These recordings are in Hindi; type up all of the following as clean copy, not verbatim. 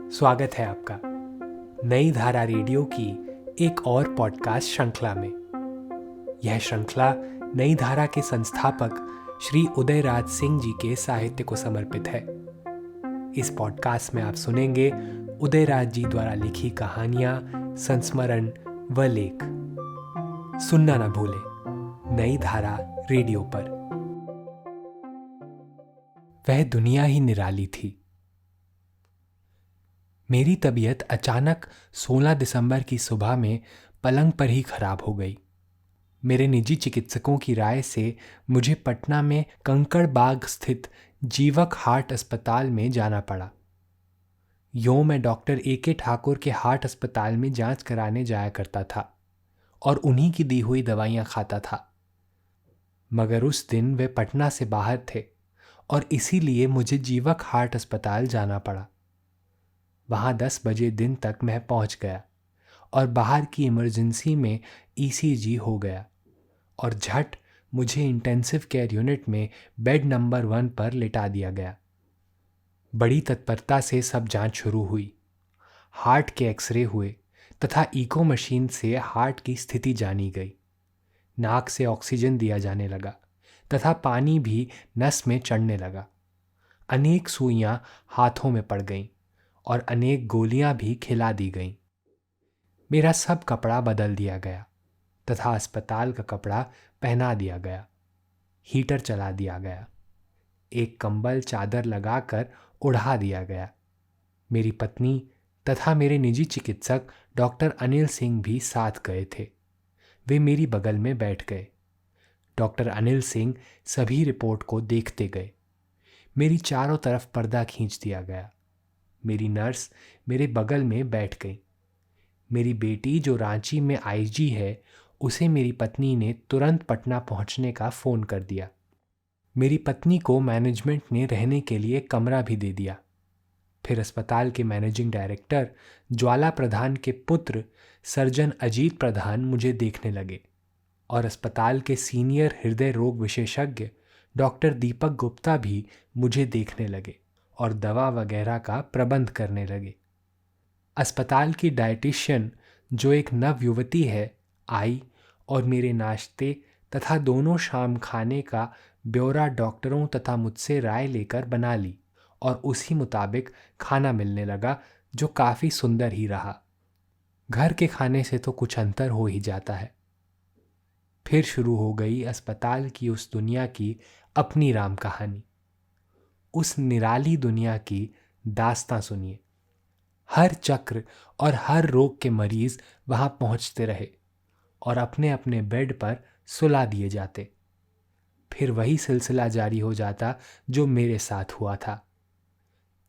स्वागत है आपका नई धारा रेडियो की एक और पॉडकास्ट श्रृंखला में। यह श्रृंखला नई धारा के संस्थापक श्री उदयराज सिंह जी के साहित्य को समर्पित है। इस पॉडकास्ट में आप सुनेंगे उदयराज जी द्वारा लिखी कहानियां, संस्मरण व लेख। सुनना न भूलें नई धारा रेडियो पर। वह दुनिया ही निराली थी। मेरी तबीयत अचानक 16 दिसंबर की सुबह में पलंग पर ही खराब हो गई। मेरे निजी चिकित्सकों की राय से मुझे पटना में कंकड़ बाग स्थित जीवक हार्ट अस्पताल में जाना पड़ा। यूं मैं डॉक्टर A.K. ठाकुर के हार्ट अस्पताल में जांच कराने जाया करता था और उन्हीं की दी हुई दवाइयां खाता था। मगर उस दिन वे पटना से बाहर थे और इसीलिए मुझे जीवक हार्ट अस्पताल जाना पड़ा। वहां 10 बजे दिन तक मैं पहुंच गया और बाहर की इमरजेंसी में ECG हो गया और झट मुझे इंटेंसिव केयर यूनिट में बेड नंबर 1 पर लिटा दिया गया। बड़ी तत्परता से सब जांच शुरू हुई। हार्ट के एक्सरे हुए तथा इको मशीन से हार्ट की स्थिति जानी गई। नाक से ऑक्सीजन दिया जाने लगा तथा पानी भी नस में चढ़ने लगा। अनेक सुइयां हाथों में पड़ गईं और अनेक गोलियां भी खिला दी गईं। मेरा सब कपड़ा बदल दिया गया तथा अस्पताल का कपड़ा पहना दिया गया। हीटर चला दिया गया। एक कंबल चादर लगाकर उड़ा दिया गया। मेरी पत्नी तथा मेरे निजी चिकित्सक डॉक्टर अनिल सिंह भी साथ गए थे। वे मेरी बगल में बैठ गए। डॉक्टर अनिल सिंह सभी रिपोर्ट को देखते गए। मेरी चारों तरफ पर्दा खींच दिया गया। मेरी नर्स मेरे बगल में बैठ गई। मेरी बेटी जो रांची में IG है, उसे मेरी पत्नी ने तुरंत पटना पहुंचने का फ़ोन कर दिया। मेरी पत्नी को मैनेजमेंट ने रहने के लिए कमरा भी दे दिया। फिर अस्पताल के मैनेजिंग डायरेक्टर ज्वाला प्रधान के पुत्र सर्जन अजीत प्रधान मुझे देखने लगे और अस्पताल के सीनियर हृदय रोग विशेषज्ञ डॉक्टर दीपक गुप्ता भी मुझे देखने लगे और दवा वगैरह का प्रबंध करने लगे। अस्पताल की डाइटिशियन जो एक नव युवती है आई और मेरे नाश्ते तथा दोनों शाम खाने का ब्यौरा डॉक्टरों तथा मुझसे राय लेकर बना ली और उसी मुताबिक खाना मिलने लगा, जो काफ़ी सुंदर ही रहा। घर के खाने से तो कुछ अंतर हो ही जाता है। फिर शुरू हो गई अस्पताल की उस दुनिया की अपनी राम कहानी। उस निराली दुनिया की दास्तां सुनिए। हर चक्र और हर रोग के मरीज वहां पहुंचते रहे और अपने अपने बेड पर सुला दिए जाते। फिर वही सिलसिला जारी हो जाता जो मेरे साथ हुआ था।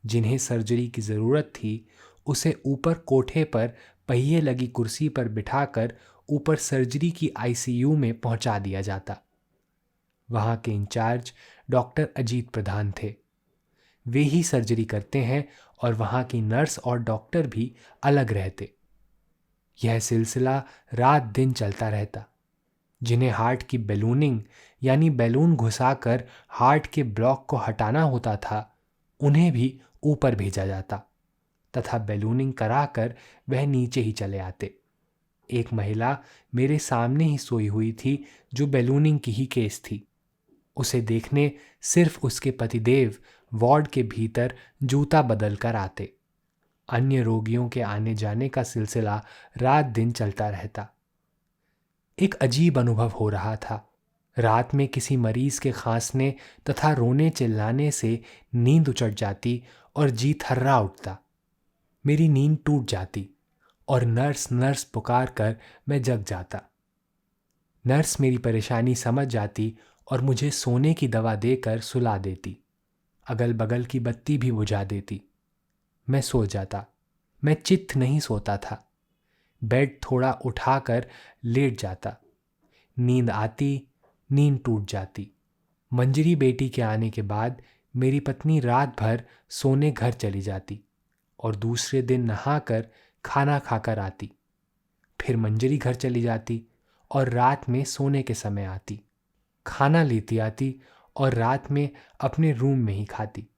जिन्हें सर्जरी की जरूरत थी उसे ऊपर कोठे पर पहिए लगी कुर्सी पर बिठाकर ऊपर सर्जरी की ICU में पहुंचा दिया जाता। वहां के इंचार्ज डॉक्टर अजीत प्रधान थे। वे ही सर्जरी करते हैं और वहां की नर्स और डॉक्टर भी अलग रहते। यह सिलसिला रात दिन चलता रहता। जिन्हें हार्ट की बैलूनिंग यानी बैलून घुसाकर हार्ट के ब्लॉक को हटाना होता था, उन्हें भी ऊपर भेजा जाता तथा बैलूनिंग कराकर वह नीचे ही चले आते। एक महिला मेरे सामने ही सोई हुई थी जो बैलूनिंग की ही केस थी। उसे देखने सिर्फ उसके पतिदेव वार्ड के भीतर जूता बदल कर आते। अन्य रोगियों के आने जाने का सिलसिला रात दिन चलता रहता। एक अजीब अनुभव हो रहा था। रात में किसी मरीज के खांसने तथा रोने चिल्लाने से नींद उचट जाती और जी थर्रा उठता। मेरी नींद टूट जाती और नर्स नर्स पुकार कर मैं जग जाता। नर्स मेरी परेशानी समझ जाती और मुझे सोने की दवा देकर सुला देती। अगल बगल की बत्ती भी बुझा देती। मैं सो जाता। मैं चित्त नहीं सोता था। बेड थोड़ा उठाकर लेट जाता। नींद आती, नींद टूट जाती। मंजरी बेटी के आने के बाद मेरी पत्नी रात भर सोने घर चली जाती और दूसरे दिन नहाकर खाना खाकर आती। फिर मंजरी घर चली जाती और रात में सोने के समय आती। खाना लेती आती और रात में अपने रूम में ही खाती।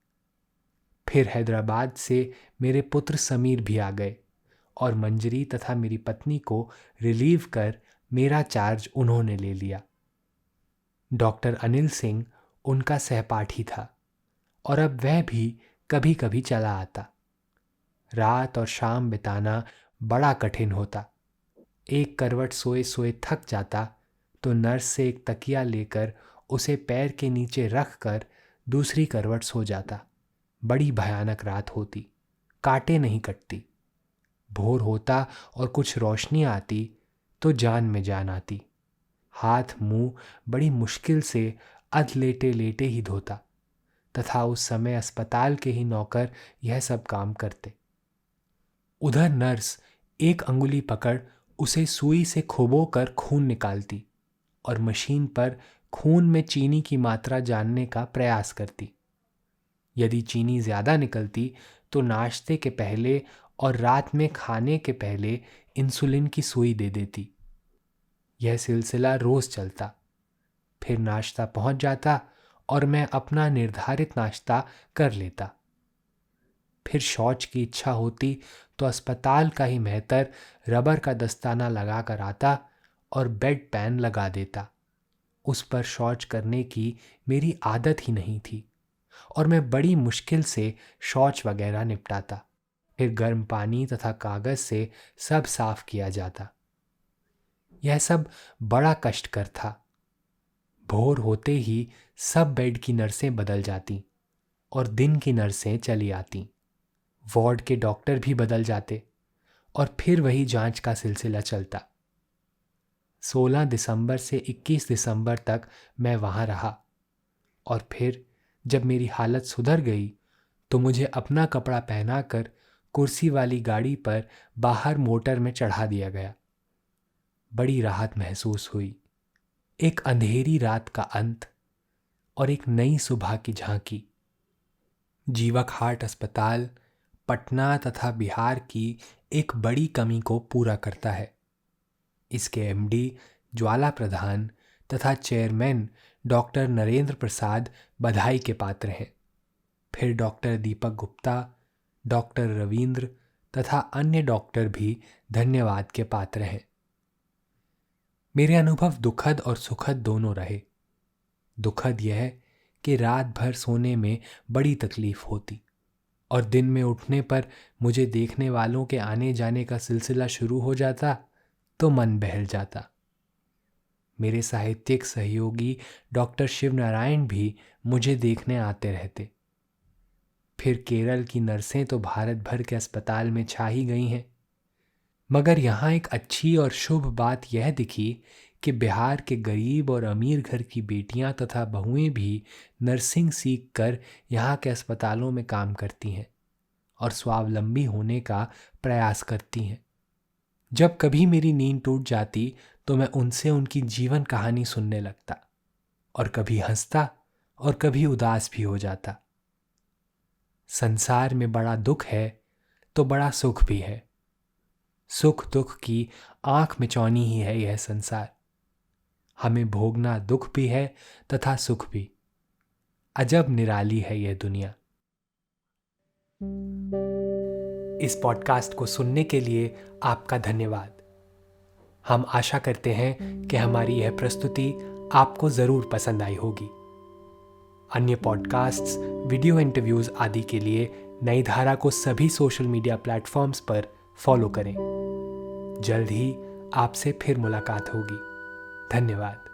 फिर हैदराबाद से मेरे पुत्र समीर भी आ गए और मंजरी तथा मेरी पत्नी को रिलीव कर मेरा चार्ज उन्होंने ले लिया। डॉक्टर अनिल सिंह उनका सहपाठी था और अब वह भी कभी कभी चला आता। रात और शाम बिताना बड़ा कठिन होता। एक करवट सोए सोए थक जाता तो नर्स से एक तकिया लेकर उसे पैर के नीचे रख कर दूसरी करवट सो जाता। बड़ी भयानक रात होती, कांटे नहीं कटती। भोर होता और कुछ रोशनी आती तो जान में जान आती। हाथ मुंह बड़ी मुश्किल से अध लेटे लेटे ही धोता तथा उस समय अस्पताल के ही नौकर यह सब काम करते। उधर नर्स एक अंगुली पकड़ उसे सुई से खुबोकर खून निकालती और मशीन पर खून में चीनी की मात्रा जानने का प्रयास करती। यदि चीनी ज्यादा निकलती तो नाश्ते के पहले और रात में खाने के पहले इंसुलिन की सुई दे देती। यह सिलसिला रोज चलता। फिर नाश्ता पहुंच जाता और मैं अपना निर्धारित नाश्ता कर लेता। फिर शौच की इच्छा होती तो अस्पताल का ही मेहतर रबर का दस्ताना लगा कर आता और बेड पैन लगा देता। उस पर शौच करने की मेरी आदत ही नहीं थी और मैं बड़ी मुश्किल से शौच वगैरह निपटाता। फिर गर्म पानी तथा कागज से सब साफ किया जाता। यह सब बड़ा कष्टकर था। भोर होते ही सब बेड की नर्सें बदल जाती और दिन की नर्सें चली आती। वार्ड के डॉक्टर भी बदल जाते और फिर वही जांच का सिलसिला चलता। 16 दिसंबर से 21 दिसंबर तक मैं वहां रहा और फिर जब मेरी हालत सुधर गई तो मुझे अपना कपड़ा पहनाकर कुर्सी वाली गाड़ी पर बाहर मोटर में चढ़ा दिया गया। बड़ी राहत महसूस हुई। एक अंधेरी रात का अंत और एक नई सुबह की झांकी। जीवक हार्ट अस्पताल पटना तथा बिहार की एक बड़ी कमी को पूरा करता है। इसके एमडी ज्वाला प्रधान तथा चेयरमैन डॉक्टर नरेंद्र प्रसाद बधाई के पात्र हैं। फिर डॉक्टर दीपक गुप्ता, डॉक्टर रविंद्र तथा अन्य डॉक्टर भी धन्यवाद के पात्र हैं। मेरे अनुभव दुखद और सुखद दोनों रहे। दुखद यह कि रात भर सोने में बड़ी तकलीफ होती और दिन में उठने पर मुझे देखने वालों के आने जाने का सिलसिला शुरू हो जाता तो मन बहल जाता। मेरे साहित्यिक सहयोगी डॉक्टर शिव नारायण भी मुझे देखने आते रहते। फिर केरल की नर्सें तो भारत भर के अस्पताल में छा ही गई हैं, मगर यहाँ एक अच्छी और शुभ बात यह दिखी कि बिहार के गरीब और अमीर घर की बेटियां तथा बहुएं भी नर्सिंग सीख कर यहाँ के अस्पतालों में काम करती हैं और स्वावलंबी होने का प्रयास करती हैं। जब कभी मेरी नींद टूट जाती तो मैं उनसे उनकी जीवन कहानी सुनने लगता और कभी हंसता और कभी उदास भी हो जाता। संसार में बड़ा दुख है तो बड़ा सुख भी है। सुख दुख की आंख मिचौनी ही है यह संसार। हमें भोगना दुख भी है तथा सुख भी। अजब निराली है यह दुनिया। इस पॉडकास्ट को सुनने के लिए आपका धन्यवाद। हम आशा करते हैं कि हमारी यह प्रस्तुति आपको जरूर पसंद आई होगी। अन्य पॉडकास्ट्स, वीडियो इंटरव्यूज आदि के लिए नई धारा को सभी सोशल मीडिया प्लेटफॉर्म्स पर फॉलो करें। जल्द ही आपसे फिर मुलाकात होगी। धन्यवाद।